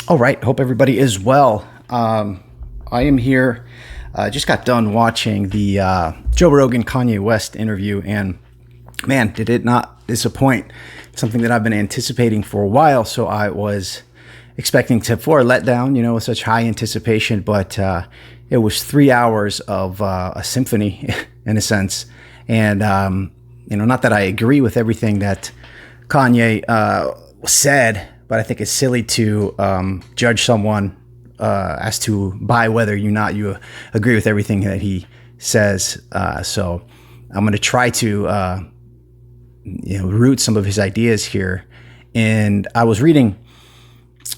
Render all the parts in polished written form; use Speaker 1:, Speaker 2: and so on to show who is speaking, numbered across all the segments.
Speaker 1: All right. Hope everybody is well. I am here. Just got done watching the Joe Rogan Kanye West interview, and man, did it not disappoint. Something that I've been anticipating for a while. So I was expecting to for a letdown, with such high anticipation, but it was 3 hours of a symphony in a sense. And not that I agree with everything that Kanye said, but I think it's silly to judge someone as to by whether or not you agree with everything that he says. So I'm going to try to root some of his ideas here. And I was reading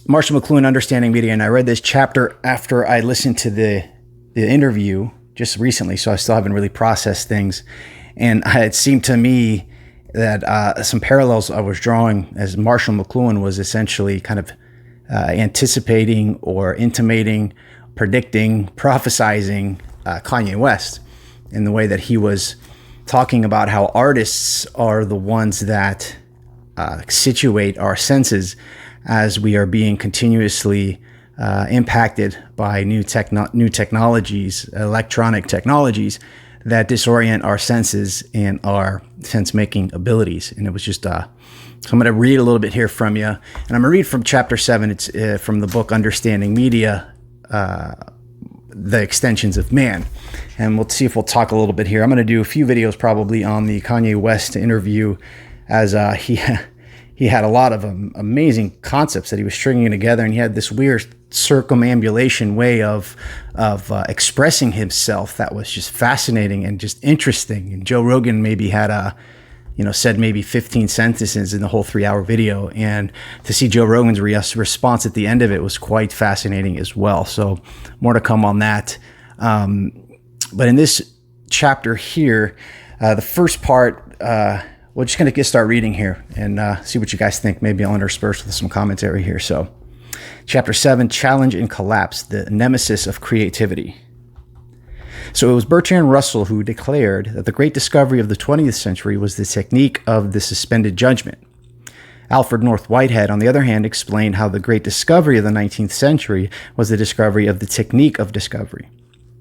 Speaker 1: Marshall McLuhan, Understanding Media, and I read this chapter after I listened to the interview just recently, so I still haven't really processed things. And it seemed to me that some parallels I was drawing as Marshall McLuhan was essentially kind of anticipating or intimating, predicting, prophesizing Kanye West in the way that he was talking about how artists are the ones that situate our senses as we are being continuously impacted by new technologies, electronic technologies that disorient our senses and our sense-making abilities. And it was just, so I'm going to read a little bit here from you. And I'm going to read from chapter 7. It's from the book Understanding Media, The Extensions of Man. And we'll see if we'll talk a little bit here. I'm going to do a few videos probably on the Kanye West interview, as he had a lot of amazing concepts that he was stringing together, and he had this weird circumambulation way of expressing himself that was just fascinating and just interesting. And Joe Rogan maybe had said maybe 15 sentences in the whole 3 hour video, and to see Joe Rogan's response at the end of it was quite fascinating as well. So more to come on that. But in this chapter here, the first part, we're just going to start reading here and see what you guys think. Maybe I'll intersperse with some commentary here. So, Chapter 7, Challenge and Collapse, the Nemesis of Creativity. So it was Bertrand Russell who declared that the great discovery of the 20th century was the technique of the suspended judgment. Alfred North Whitehead, on the other hand, explained how the great discovery of the 19th century was the discovery of the technique of discovery.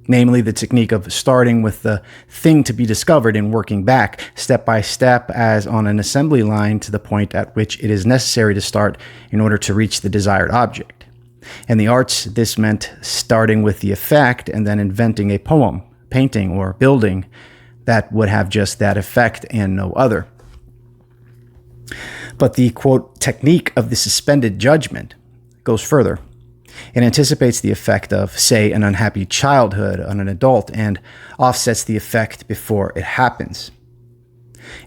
Speaker 1: Namely, the technique of starting with the thing to be discovered and working back step by step as on an assembly line to the point at which it is necessary to start in order to reach the desired object. In the arts, this meant starting with the effect and then inventing a poem, painting, or building that would have just that effect and no other. But the, quote, technique of the suspended judgment goes further. It anticipates the effect of, say, an unhappy childhood on an adult and offsets the effect before it happens.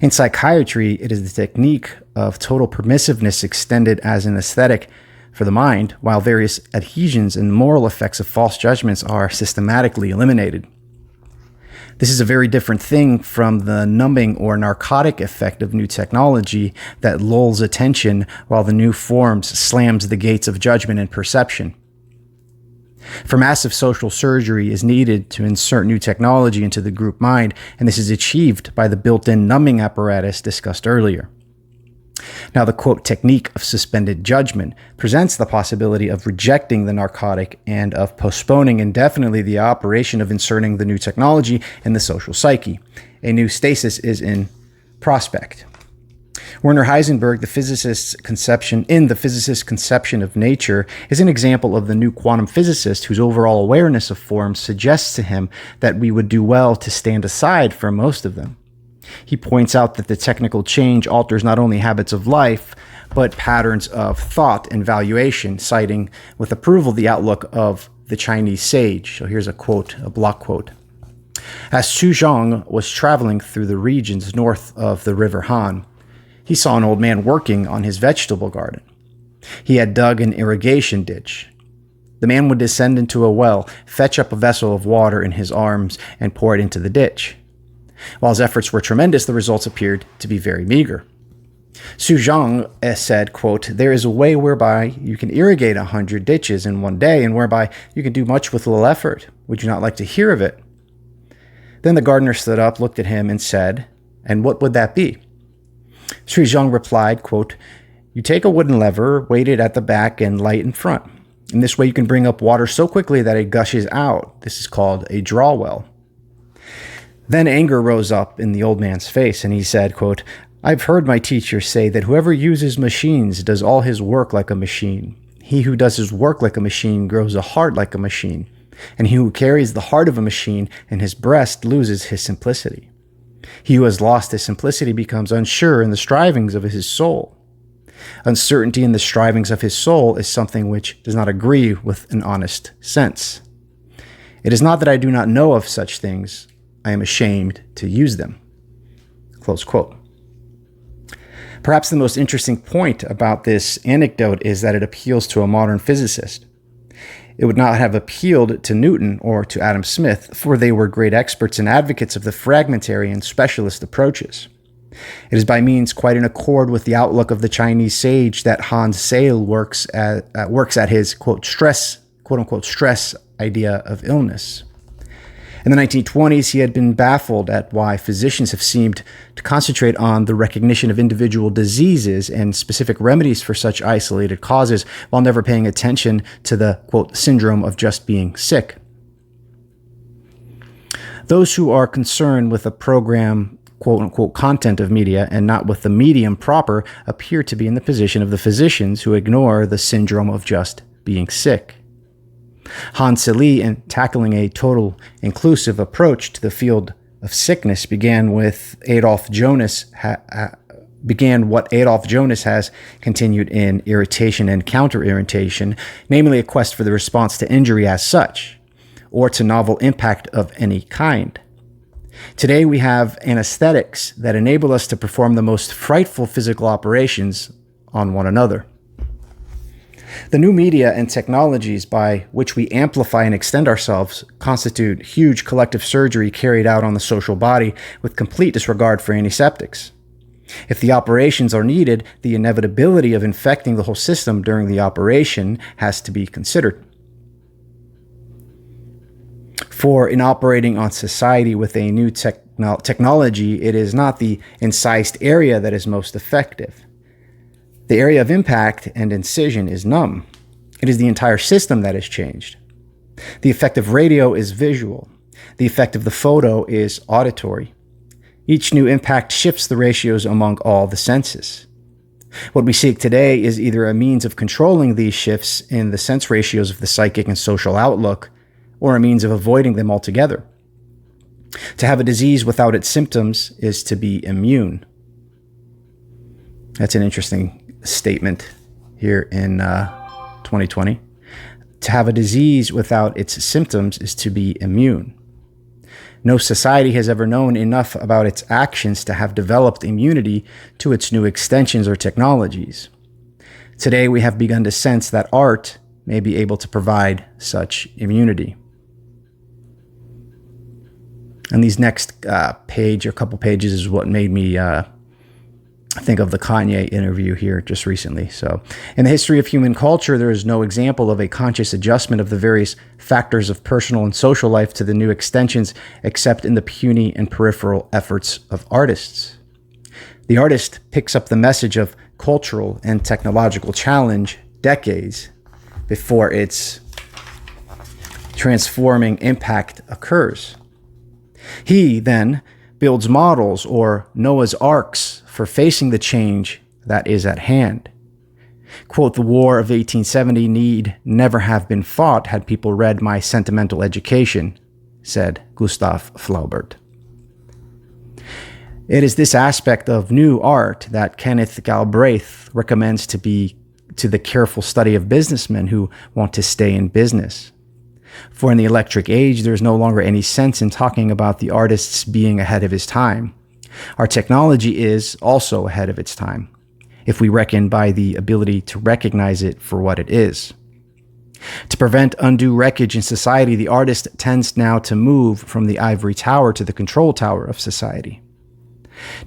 Speaker 1: In psychiatry, it is the technique of total permissiveness extended as an aesthetic for the mind, while various adhesions and moral effects of false judgments are systematically eliminated. This is a very different thing from the numbing or narcotic effect of new technology that lulls attention while the new forms slams the gates of judgment and perception. For massive social surgery is needed to insert new technology into the group mind, and this is achieved by the built-in numbing apparatus discussed earlier. Now, the, quote, technique of suspended judgment presents the possibility of rejecting the narcotic and of postponing indefinitely the operation of inserting the new technology in the social psyche. A new stasis is in prospect. Werner Heisenberg, the physicist's conception of nature, is an example of the new quantum physicist whose overall awareness of forms suggests to him that we would do well to stand aside from most of them. He points out that the technical change alters not only habits of life, but patterns of thought and valuation, citing with approval the outlook of the Chinese sage. So here's a quote, a block quote. As Xu Zhang was traveling through the regions north of the River Han, he saw an old man working on his vegetable garden. He had dug an irrigation ditch. The man would descend into a well, fetch up a vessel of water in his arms, and pour it into the ditch. While his efforts were tremendous, the results appeared to be very meager. Xu Zhang said, quote, there is a way whereby you can irrigate 100 ditches in one day and whereby you can do much with little effort. Would you not like to hear of it? Then the gardener stood up, looked at him, and said, and what would that be? Xu Zhang replied, quote, you take a wooden lever, weight it at the back and light in front. In this way, you can bring up water so quickly that it gushes out. This is called a draw well. Then anger rose up in the old man's face, and he said, quote, "I've heard my teacher say that whoever uses machines does all his work like a machine. He who does his work like a machine grows a heart like a machine, and he who carries the heart of a machine in his breast loses his simplicity. He who has lost his simplicity becomes unsure in the strivings of his soul. Uncertainty in the strivings of his soul is something which does not agree with an honest sense. It is not that I do not know of such things. I am ashamed to use them." Close quote. Perhaps the most interesting point about this anecdote is that it appeals to a modern physicist. It would not have appealed to Newton or to Adam Smith, for they were great experts and advocates of the fragmentary and specialist approaches. It is by means quite in accord with the outlook of the Chinese sage that Hans Sale works at his quote unquote stress idea of illness. In the 1920s, he had been baffled at why physicians have seemed to concentrate on the recognition of individual diseases and specific remedies for such isolated causes, while never paying attention to the, quote, syndrome of just being sick. Those who are concerned with the program, quote unquote, content of media and not with the medium proper appear to be in the position of the physicians who ignore the syndrome of just being sick. Hans Sale, in tackling a total inclusive approach to the field of sickness, began what Adolf Jonas has continued in irritation and counter-irritation, namely a quest for the response to injury as such, or to novel impact of any kind. Today we have anesthetics that enable us to perform the most frightful physical operations on one another. The new media and technologies by which we amplify and extend ourselves constitute huge collective surgery carried out on the social body with complete disregard for antiseptics. If the operations are needed, the inevitability of infecting the whole system during the operation has to be considered. For in operating on society with a new technology, it is not the incised area that is most effective. The area of impact and incision is numb. It is the entire system that is changed. The effect of radio is visual. The effect of the photo is auditory. Each new impact shifts the ratios among all the senses. What we seek today is either a means of controlling these shifts in the sense ratios of the psychic and social outlook, or a means of avoiding them altogether. To have a disease without its symptoms is to be immune. That's an interesting statement here in 2020. To have a disease without its symptoms is to be immune. No society has ever known enough about its actions to have developed immunity to its new extensions or technologies. Today, we have begun to sense that art may be able to provide such immunity. And these next page or couple pages is what made me think of the Kanye interview here just recently. So, in the history of human culture, there is no example of a conscious adjustment of the various factors of personal and social life to the new extensions, except in the puny and peripheral efforts of artists. The artist picks up the message of cultural and technological challenge decades before its transforming impact occurs. He then builds models or Noah's Arks for facing the change that is at hand. Quote, "The War of 1870 need never have been fought had people read my sentimental education," said Gustav Flaubert. It is this aspect of new art that Kenneth Galbraith recommends to the careful study of businessmen who want to stay in business. For in the electric age, there is no longer any sense in talking about the artists being ahead of his time. Our technology is also ahead of its time, if we reckon by the ability to recognize it for what it is. To prevent undue wreckage in society, the artist tends now to move from the ivory tower to the control tower of society.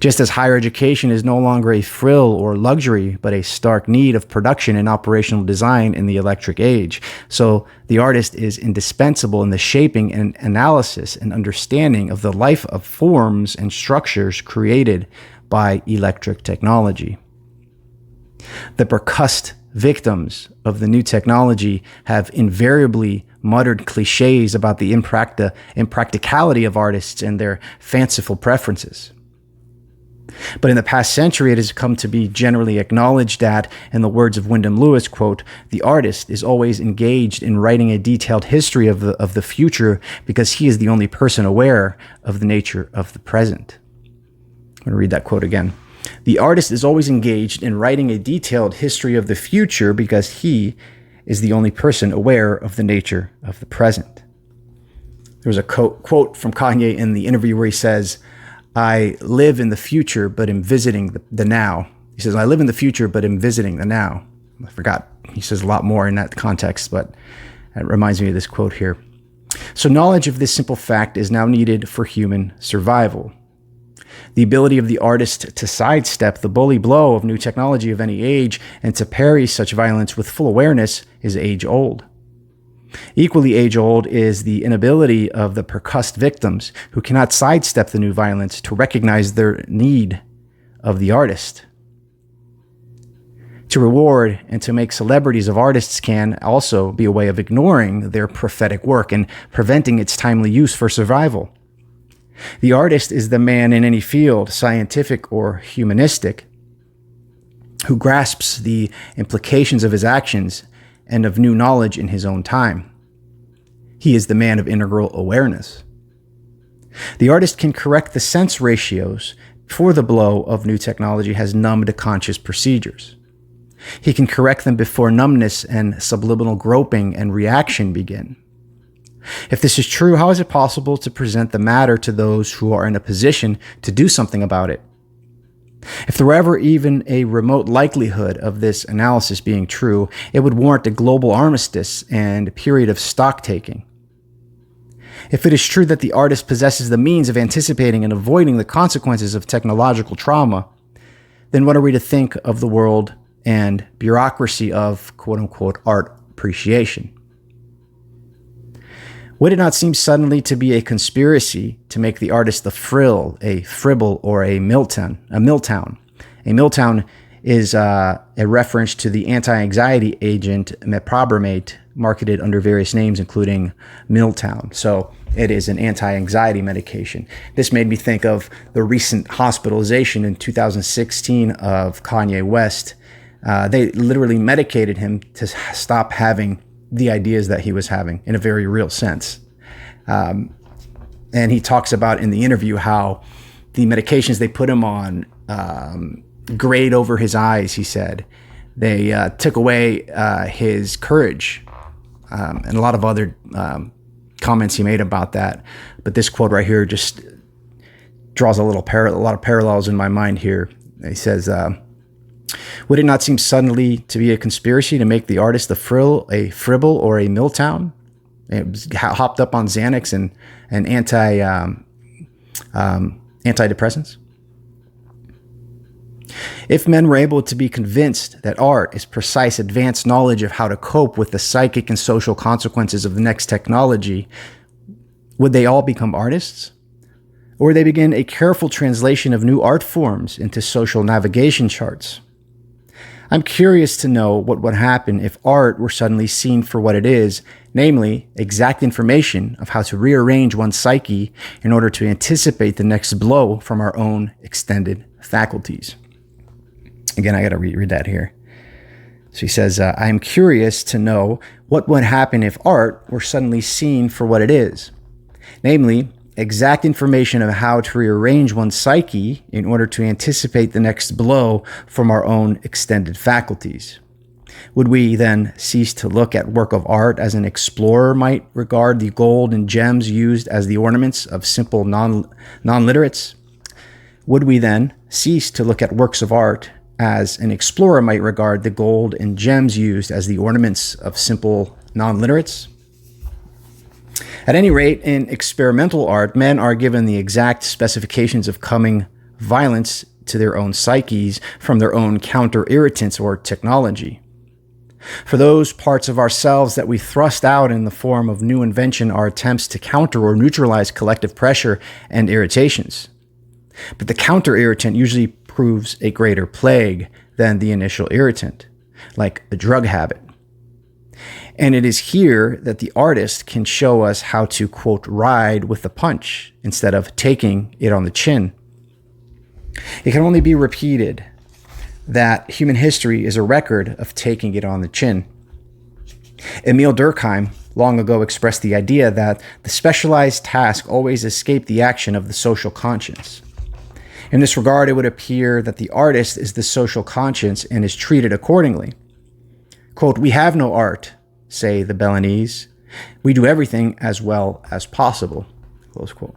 Speaker 1: Just as higher education is no longer a frill or luxury, but a stark need of production and operational design in the electric age, so the artist is indispensable in the shaping and analysis and understanding of the life of forms and structures created by electric technology. The percussed victims of the new technology have invariably muttered cliches about the impracticality of artists and their fanciful preferences. But in the past century, it has come to be generally acknowledged that, in the words of Wyndham Lewis, quote, "The artist is always engaged in writing a detailed history of the future because he is the only person aware of the nature of the present." I'm going to read that quote again. "The artist is always engaged in writing a detailed history of the future because he is the only person aware of the nature of the present." There was a quote from Kanye in the interview where he says, "I live in the future, but am visiting the now." He says, "I live in the future, but am visiting the now." I forgot. He says a lot more in that context, but it reminds me of this quote here. So knowledge of this simple fact is now needed for human survival. The ability of the artist to sidestep the bully blow of new technology of any age and to parry such violence with full awareness is age-old. Equally age-old is the inability of the percussed victims who cannot sidestep the new violence to recognize their need of the artist. To reward and to make celebrities of artists can also be a way of ignoring their prophetic work and preventing its timely use for survival. The artist is the man in any field, scientific or humanistic, who grasps the implications of his actions and of new knowledge in his own time. He is the man of integral awareness. The artist can correct the sense ratios before the blow of new technology has numbed conscious procedures. He can correct them before numbness and subliminal groping and reaction begin. If this is true, how is it possible to present the matter to those who are in a position to do something about it? If there were ever even a remote likelihood of this analysis being true, it would warrant a global armistice and a period of stock-taking. If it is true that the artist possesses the means of anticipating and avoiding the consequences of technological trauma, then what are we to think of the world and bureaucracy of quote-unquote art appreciation? Would it not seem suddenly to be a conspiracy to make the artist the frill, a fribble, or a Milltown? A Milltown is a reference to the anti-anxiety agent meprobamate, marketed under various names, including Milltown. So it is an anti-anxiety medication. This made me think of the recent hospitalization in 2016 of Kanye West. They literally medicated him to stop having the ideas that he was having in a very real sense. And he talks about in the interview how the medications they put him on grayed over his eyes, he said. They took away his courage, and a lot of other comments he made about that. But this quote right here just draws a lot of parallels in my mind here. He says, would it not seem suddenly to be a conspiracy to make the artist the frill, a fribble, or a Milltown? It was hopped up on Xanax and antidepressants. If men were able to be convinced that art is precise advanced knowledge of how to cope with the psychic and social consequences of the next technology, would they all become artists? Or would they begin a careful translation of new art forms into social navigation charts? I'm curious to know what would happen if art were suddenly seen for what it is, namely, exact information of how to rearrange one's psyche in order to anticipate the next blow from our own extended faculties. Again, I got to reread that here. So he says, I am curious to know what would happen if art were suddenly seen for what it is, namely, exact information of how to rearrange one's psyche in order to anticipate the next blow from our own extended faculties. Would we then cease to look at work of art as an explorer might regard the gold and gems used as the ornaments of simple non-literates? Would we then cease to look at works of art as an explorer might regard the gold and gems used as the ornaments of simple non-literates? At any rate, in experimental art, men are given the exact specifications of coming violence to their own psyches from their own counter-irritants or technology. For those parts of ourselves that we thrust out in the form of new invention are attempts to counter or neutralize collective pressure and irritations. But the counter-irritant usually proves a greater plague than the initial irritant. like a drug habit. And it is here that the artist can show us how to, quote, ride with the punch instead of taking it on the chin. It can only be repeated that human history is a record of taking it on the chin. Emil Durkheim long ago expressed the idea that the specialized task always escaped the action of the social conscience. In this regard, it would appear that the artist is the social conscience and is treated accordingly. Quote, "We have no art," say the Balinese. "We do everything as well as possible." Close quote.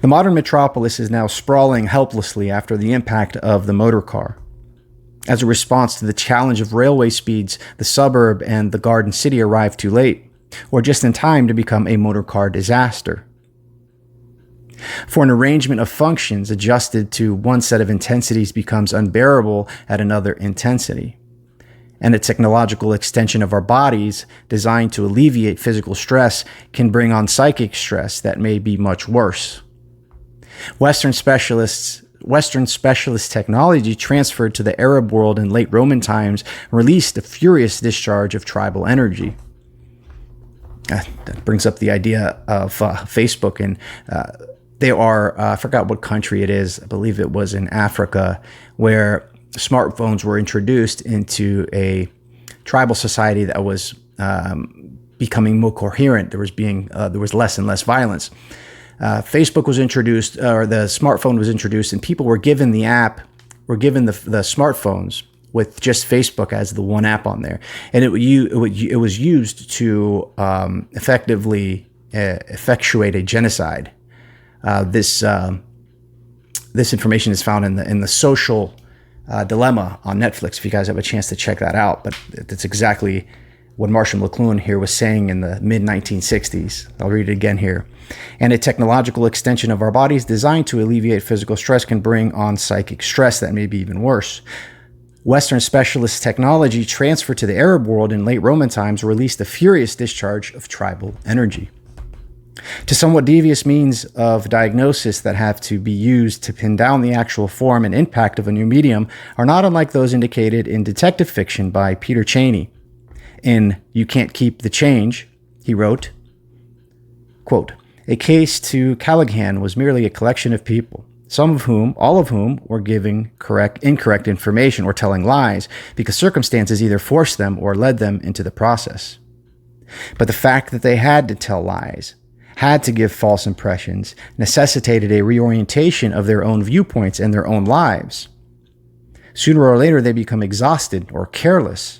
Speaker 1: The modern metropolis is now sprawling helplessly after the impact of the motor car. As a response to the challenge of railway speeds, the suburb and the garden city arrived too late, or just in time to become a motor car disaster. For an arrangement of functions adjusted to one set of intensities becomes unbearable at another intensity. And a technological extension of our bodies designed to alleviate physical stress can bring on psychic stress that may be much worse. Western specialist technology transferred to the Arab world in late Roman times released a furious discharge of tribal energy. That brings up the idea of Facebook, and they are, I forgot what country it is, I believe it was in Africa, where smartphones were introduced into a tribal society that was becoming more coherent. There was less and less violence. Facebook was introduced, or the smartphone was introduced, and people were given the smartphones with just Facebook as the one app on there, and it was used to effectively effectuate a genocide. This information is found in the Social Dilemma on Netflix, if you guys have a chance to check that out. But that's exactly what Marshall McLuhan here was saying in the mid-1960s. I'll read it again here. "And a technological extension of our bodies designed to alleviate physical stress can bring on psychic stress that may be even worse. Western specialist technology transferred to the Arab world in late Roman times released a furious discharge of tribal energy. To somewhat devious means of diagnosis that have to be used to pin down the actual form and impact of a new medium are not unlike those indicated in detective fiction by Peter Cheney. In You Can't Keep the Change, he wrote, quote, "A case to Callaghan was merely a collection of people, all of whom were giving incorrect information or telling lies because circumstances either forced them or led them into the process. But the fact that they had to tell lies, had to give false impressions, necessitated a reorientation of their own viewpoints and their own lives. Sooner or later, they become exhausted or careless.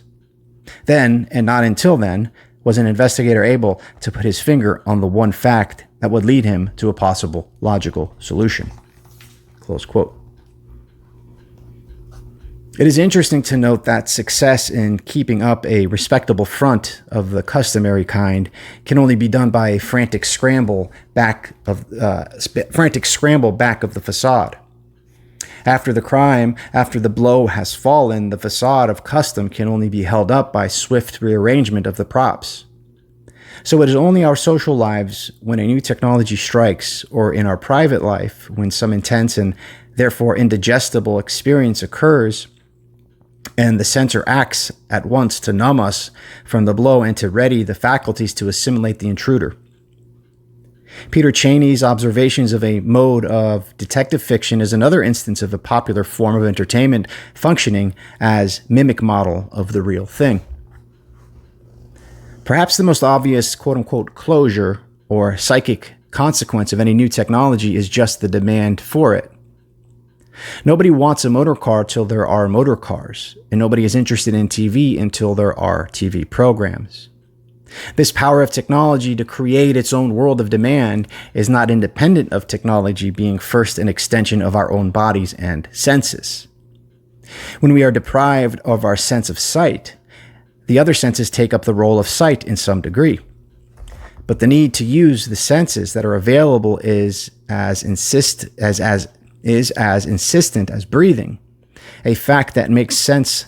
Speaker 1: Then, and not until then, was an investigator able to put his finger on the one fact that would lead him to a possible logical solution." Close quote. It is interesting to note that success in keeping up a respectable front of the customary kind can only be done by a frantic scramble back of the facade. After the crime, after the blow has fallen, the facade of custom can only be held up by swift rearrangement of the props. So it is only our social lives when a new technology strikes, or in our private life when some intense and therefore indigestible experience occurs, and the censor acts at once to numb us from the blow and to ready the faculties to assimilate the intruder. Peter Cheney's observations of a mode of detective fiction is another instance of a popular form of entertainment functioning as mimic model of the real thing. Perhaps the most obvious quote-unquote closure or psychic consequence of any new technology is just the demand for it. Nobody wants a motor car till there are motor cars, and nobody is interested in TV until there are TV programs. This power of technology to create its own world of demand is not independent of technology being first an extension of our own bodies and senses. When we are deprived of our sense of sight, the other senses take up the role of sight in some degree. But the need to use the senses that are available is as insistent as breathing, a fact that makes sense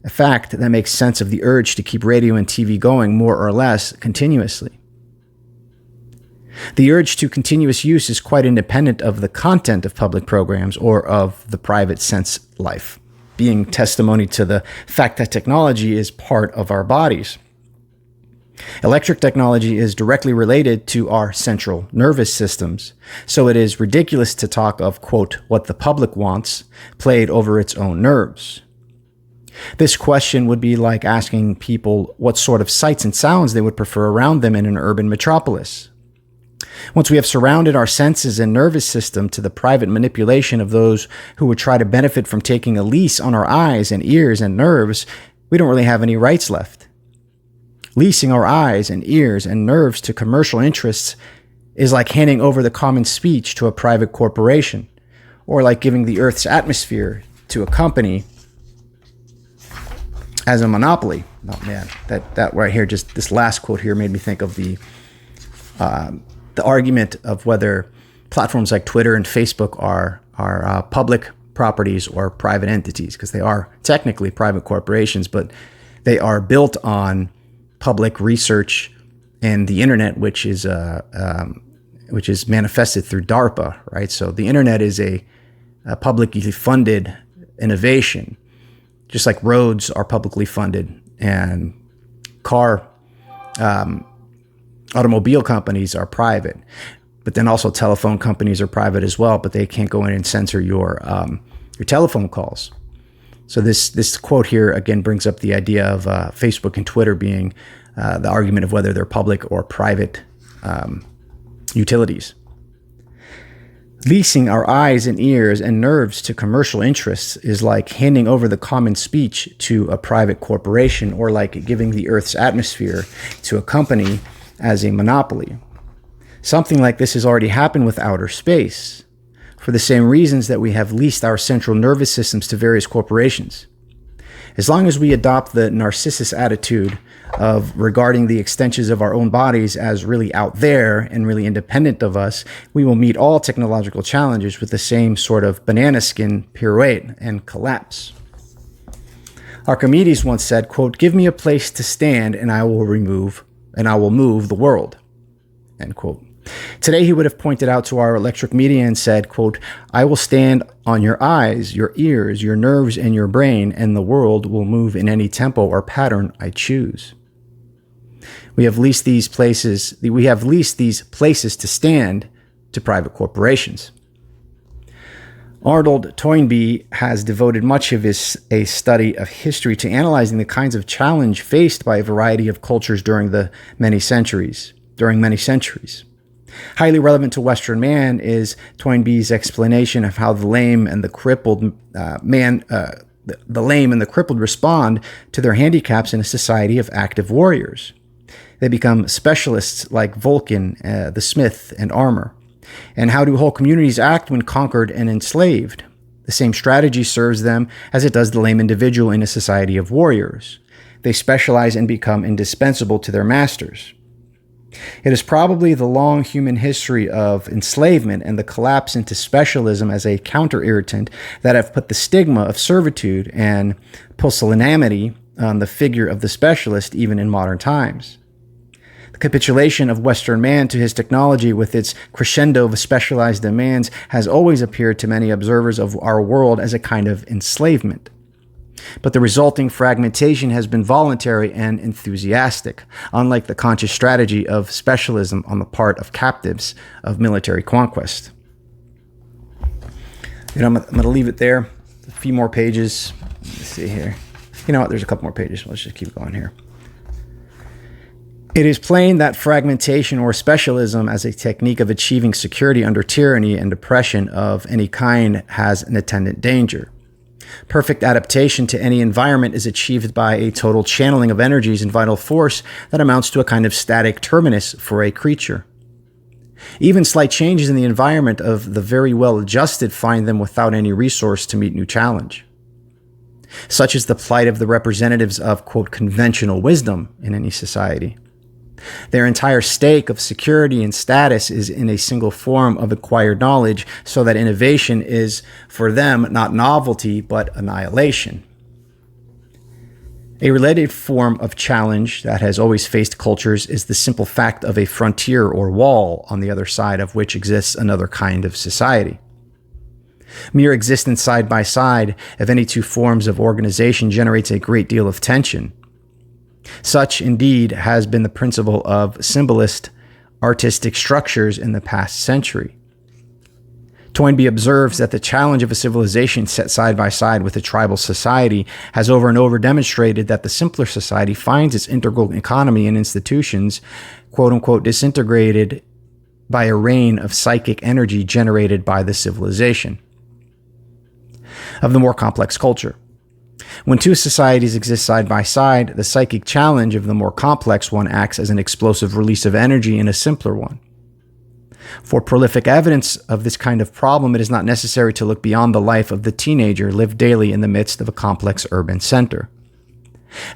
Speaker 1: of the urge to keep radio and TV going more or less continuously. The urge to continuous use is quite independent of the content of public programs or of the private sense life. being testimony to the fact that technology is part of our bodies. Electric technology is directly related to our central nervous systems, so it is ridiculous to talk of, quote, what the public wants, played over its own nerves. This question would be like asking people what sort of sights and sounds they would prefer around them in an urban metropolis. Once we have surrounded our senses and nervous system to the private manipulation of those who would try to benefit from taking a lease on our eyes and ears and nerves, we don't really have any rights left. Leasing our eyes and ears and nerves to commercial interests is like handing over the common speech to a private corporation, or like giving the Earth's atmosphere to a company as a monopoly. Oh man, that right here, just this last quote here made me think of the argument of whether platforms like Twitter and Facebook are public properties or private entities, because they are technically private corporations, but they are built on public research and the internet, which is manifested through DARPA, right? So the internet is a publicly funded innovation, just like roads are publicly funded, and automobile companies are private, but then also telephone companies are private as well, but they can't go in and censor your telephone calls. So this quote here again brings up the idea of Facebook and Twitter being the argument of whether they're public or private utilities. Leasing our eyes and ears and nerves to commercial interests is like handing over the common speech to a private corporation, or like giving the Earth's atmosphere to a company as a monopoly. Something like this has already happened with outer space, for the same reasons that we have leased our central nervous systems to various corporations. As long as we adopt the narcissist attitude of regarding the extensions of our own bodies as really out there and really independent of us, we will meet all technological challenges with the same sort of banana skin pirouette and collapse. Archimedes once said, quote, "Give me a place to stand and I will move the world," end quote. Today, he would have pointed out to our electric media and said, quote, "I will stand on your eyes, your ears, your nerves, and your brain, and the world will move in any tempo or pattern I choose." We have leased these places to stand to private corporations. Arnold Toynbee has devoted much of a study of history to analyzing the kinds of challenge faced by a variety of cultures during many centuries. Highly relevant to Western man is Toynbee's explanation of how the lame and the crippled respond to their handicaps in a society of active warriors. They become specialists like Vulcan, the smith, and armor. And how do whole communities act when conquered and enslaved? The same strategy serves them as it does the lame individual in a society of warriors. They specialize and become indispensable to their masters. It is probably the long human history of enslavement and the collapse into specialism as a counter-irritant that have put the stigma of servitude and pusillanimity on the figure of the specialist even in modern times. The capitulation of Western man to his technology with its crescendo of specialized demands has always appeared to many observers of our world as a kind of enslavement. But the resulting fragmentation has been voluntary and enthusiastic, unlike the conscious strategy of specialism on the part of captives of military conquest. I'm going to leave it there. A few more pages. Let's see here. You know what? There's a couple more pages. Let's just keep going here. It is plain that fragmentation or specialism as a technique of achieving security under tyranny and oppression of any kind has an attendant danger. Perfect adaptation to any environment is achieved by a total channeling of energies and vital force that amounts to a kind of static terminus for a creature. Even slight changes in the environment of the very well adjusted find them without any resource to meet new challenge. Such is the plight of the representatives of, quote, conventional wisdom in any society. Their entire stake of security and status is in a single form of acquired knowledge, so that innovation is, for them, not novelty, but annihilation. A related form of challenge that has always faced cultures is the simple fact of a frontier or wall on the other side of which exists another kind of society. Mere existence side by side of any two forms of organization generates a great deal of tension. Such, indeed, has been the principle of symbolist artistic structures in the past century. Toynbee observes that the challenge of a civilization set side by side with a tribal society has over and over demonstrated that the simpler society finds its integral economy and institutions, quote unquote, disintegrated by a rain of psychic energy generated by the civilization of the more complex culture. When two societies exist side by side, the psychic challenge of the more complex one acts as an explosive release of energy in a simpler one. For prolific evidence of this kind of problem, it is not necessary to look beyond the life of the teenager lived daily in the midst of a complex urban center.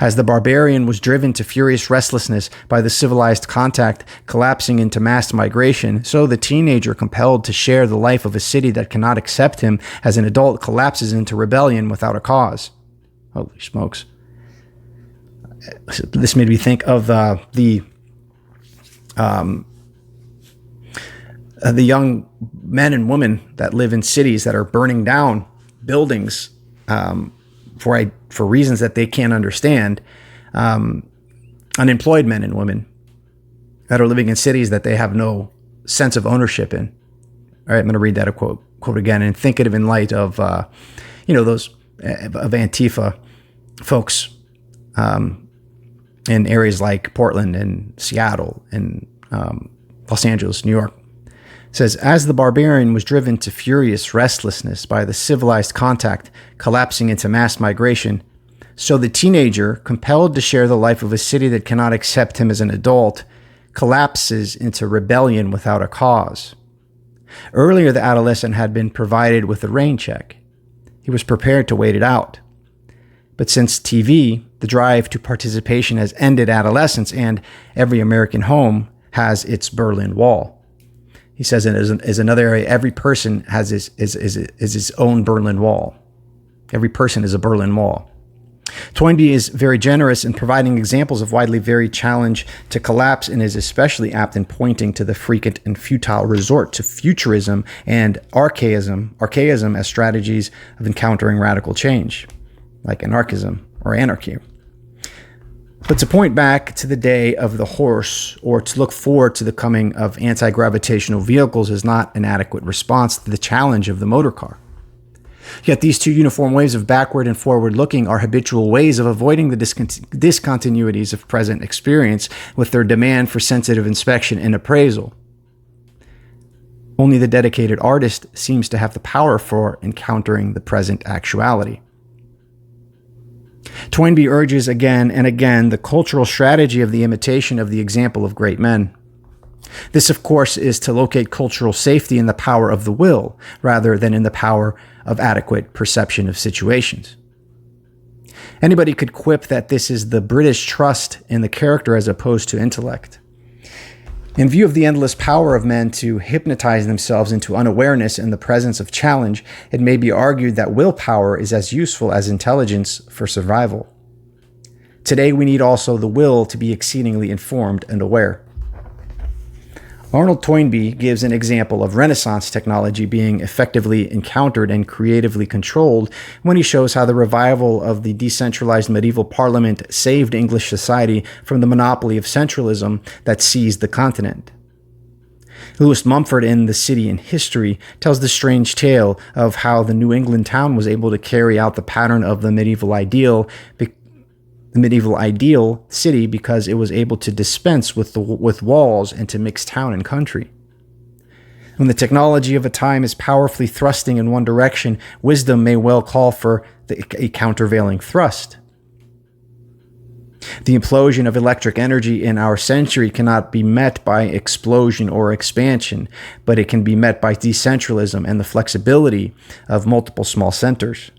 Speaker 1: As the barbarian was driven to furious restlessness by the civilized contact collapsing into mass migration, so the teenager compelled to share the life of a city that cannot accept him as an adult collapses into rebellion without a cause. Holy smokes. This made me think of the young men and women that live in cities that are burning down buildings for reasons that they can't understand. Unemployed men and women that are living in cities that they have no sense of ownership in. All right, I'm going to read that quote again and think of it in light of those of Antifa folks in areas like Portland and Seattle and Los Angeles, New York. It says, as the barbarian was driven to furious restlessness by the civilized contact collapsing into mass migration, so the teenager, compelled to share the life of a city that cannot accept him as an adult, collapses into rebellion without a cause. Earlier, the adolescent had been provided with a rain check. He was prepared to wait it out. But since TV, the drive to participation has ended adolescence, and every American home has its Berlin Wall. He says, is another area, every person has his own Berlin Wall. Every person is a Berlin Wall. Toynbee is very generous in providing examples of widely varied challenge to collapse, and is especially apt in pointing to the frequent and futile resort to futurism and archaism as strategies of encountering radical change, like anarchism or anarchy. But to point back to the day of the horse, or to look forward to the coming of anti-gravitational vehicles, is not an adequate response to the challenge of the motor car. Yet these two uniform ways of backward and forward looking are habitual ways of avoiding the discontinuities of present experience with their demand for sensitive inspection and appraisal. Only the dedicated artist seems to have the power for encountering the present actuality. Toynbee urges again and again the cultural strategy of the imitation of the example of great men. This, of course, is to locate cultural safety in the power of the will, rather than in the power of adequate perception of situations. Anybody could quip that this is the British trust in the character as opposed to intellect. In view of the endless power of men to hypnotize themselves into unawareness in the presence of challenge, it may be argued that willpower is as useful as intelligence for survival. Today, we need also the will to be exceedingly informed and aware. Arnold Toynbee gives an example of Renaissance technology being effectively encountered and creatively controlled when he shows how the revival of the decentralized medieval parliament saved English society from the monopoly of centralism that seized the continent. Lewis Mumford in The City and History tells the strange tale of how the New England town was able to carry out the pattern of the medieval ideal city because it was able to dispense with walls and to mix town and country. When the technology of a time is powerfully thrusting in one direction, wisdom may well call for a countervailing thrust. The implosion of electric energy in our century cannot be met by explosion or expansion, but it can be met by decentralism and the flexibility of multiple small centers.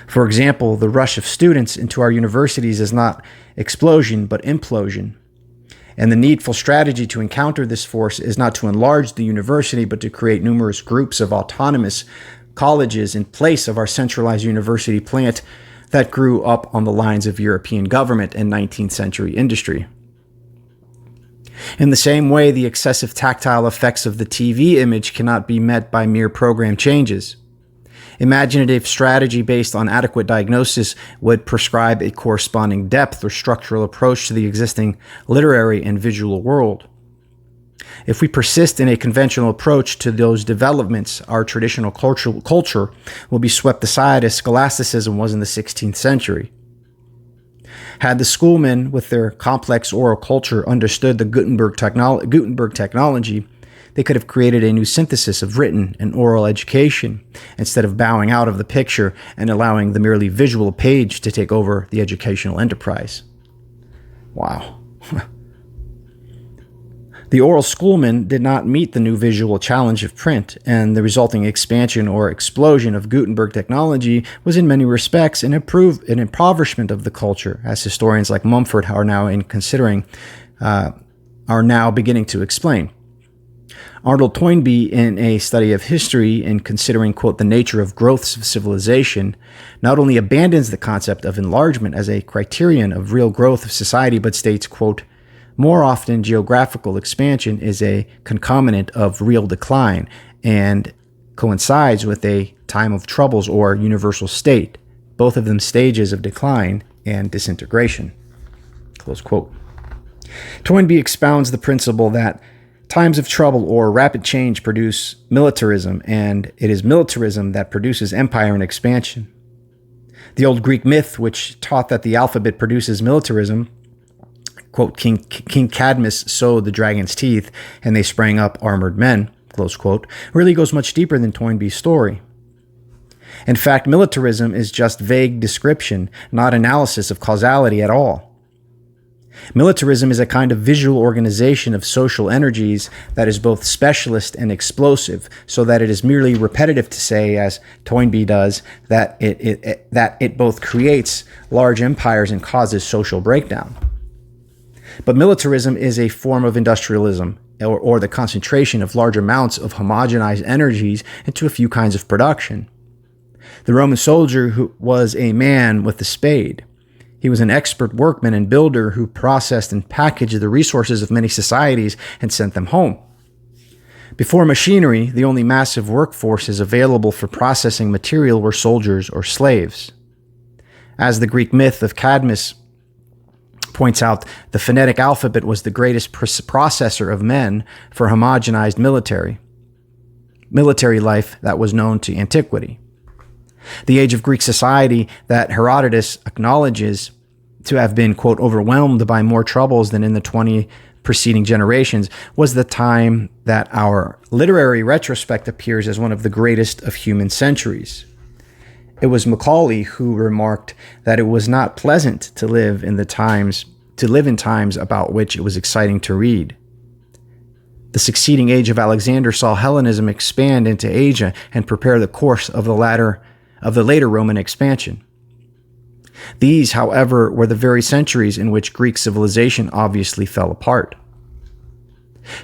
Speaker 1: For example, the rush of students into our universities is not explosion, but implosion. And the needful strategy to encounter this force is not to enlarge the university, but to create numerous groups of autonomous colleges in place of our centralized university plant that grew up on the lines of European government and 19th century industry. In the same way, the excessive tactile effects of the TV image cannot be met by mere program changes. Imaginative strategy based on adequate diagnosis would prescribe a corresponding depth or structural approach to the existing literary and visual world. If we persist in a conventional approach to those developments, our traditional culture will be swept aside as scholasticism was in the 16th century. Had the schoolmen, with their complex oral culture, understood the Gutenberg technology, they could have created a new synthesis of written and oral education instead of bowing out of the picture and allowing the merely visual page to take over the educational enterprise. Wow. The oral schoolmen did not meet the new visual challenge of print, and the resulting expansion or explosion of Gutenberg technology was in many respects an impoverishment of the culture, as historians like Mumford are now beginning to explain. Arnold Toynbee, in a study of history and considering, quote, the nature of growths of civilization, not only abandons the concept of enlargement as a criterion of real growth of society, but states, quote, more often geographical expansion is a concomitant of real decline and coincides with a time of troubles or universal state, both of them stages of decline and disintegration, close quote. Toynbee expounds the principle that times of trouble or rapid change produce militarism, and it is militarism that produces empire and expansion. The old Greek myth, which taught that the alphabet produces militarism, quote, King Cadmus sowed the dragon's teeth and they sprang up armored men, close quote, really goes much deeper than Toynbee's story. In fact, militarism is just vague description, not analysis of causality at all. Militarism is a kind of visual organization of social energies that is both specialist and explosive, so that it is merely repetitive to say, as Toynbee does, that it both creates large empires and causes social breakdown. But militarism is a form of industrialism, or the concentration of large amounts of homogenized energies into a few kinds of production. The Roman soldier who was a man with a spade. He was an expert workman and builder who processed and packaged the resources of many societies and sent them home. Before machinery, the only massive workforces available for processing material were soldiers or slaves. As the Greek myth of Cadmus points out, the phonetic alphabet was the greatest processor of men for homogenized military life that was known to antiquity. The age of Greek society that Herodotus acknowledges to have been, quote, overwhelmed by more troubles than in the 20 preceding generations was the time that our literary retrospect appears as one of the greatest of human centuries. It was Macaulay who remarked that it was not pleasant to live in times about which it was exciting to read. The succeeding age of Alexander saw Hellenism expand into Asia and prepare the course of the later Roman expansion. These, however, were the very centuries in which Greek civilization obviously fell apart.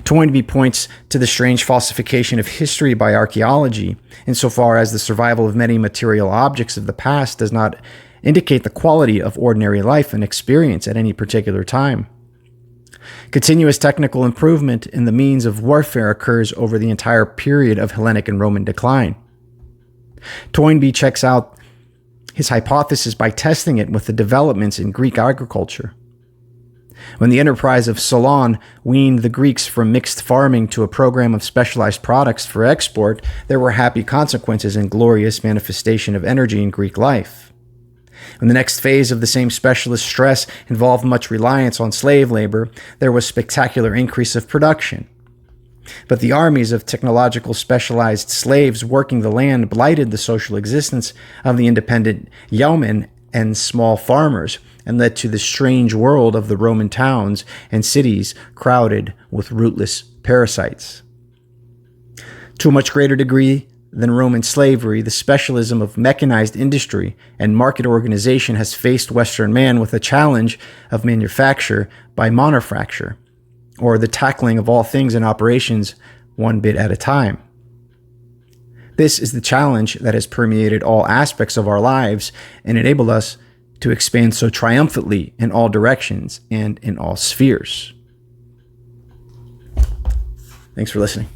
Speaker 1: Toynbee points to the strange falsification of history by archaeology, insofar as the survival of many material objects of the past does not indicate the quality of ordinary life and experience at any particular time. Continuous technical improvement in the means of warfare occurs over the entire period of Hellenic and Roman decline. Toynbee checks out his hypothesis by testing it with the developments in Greek agriculture. When the enterprise of Solon weaned the Greeks from mixed farming to a program of specialized products for export, there were happy consequences and glorious manifestation of energy in Greek life. When the next phase of the same specialist stress involved much reliance on slave labor, there was spectacular increase of production. But the armies of technological specialized slaves working the land blighted the social existence of the independent yeomen and small farmers, and led to the strange world of the Roman towns and cities crowded with rootless parasites. To a much greater degree than Roman slavery, the specialism of mechanized industry and market organization has faced Western man with the challenge of manufacture by manufacture, or the tackling of all things in operations one bit at a time. This is the challenge that has permeated all aspects of our lives and enabled us to expand so triumphantly in all directions and in all spheres. Thanks for listening.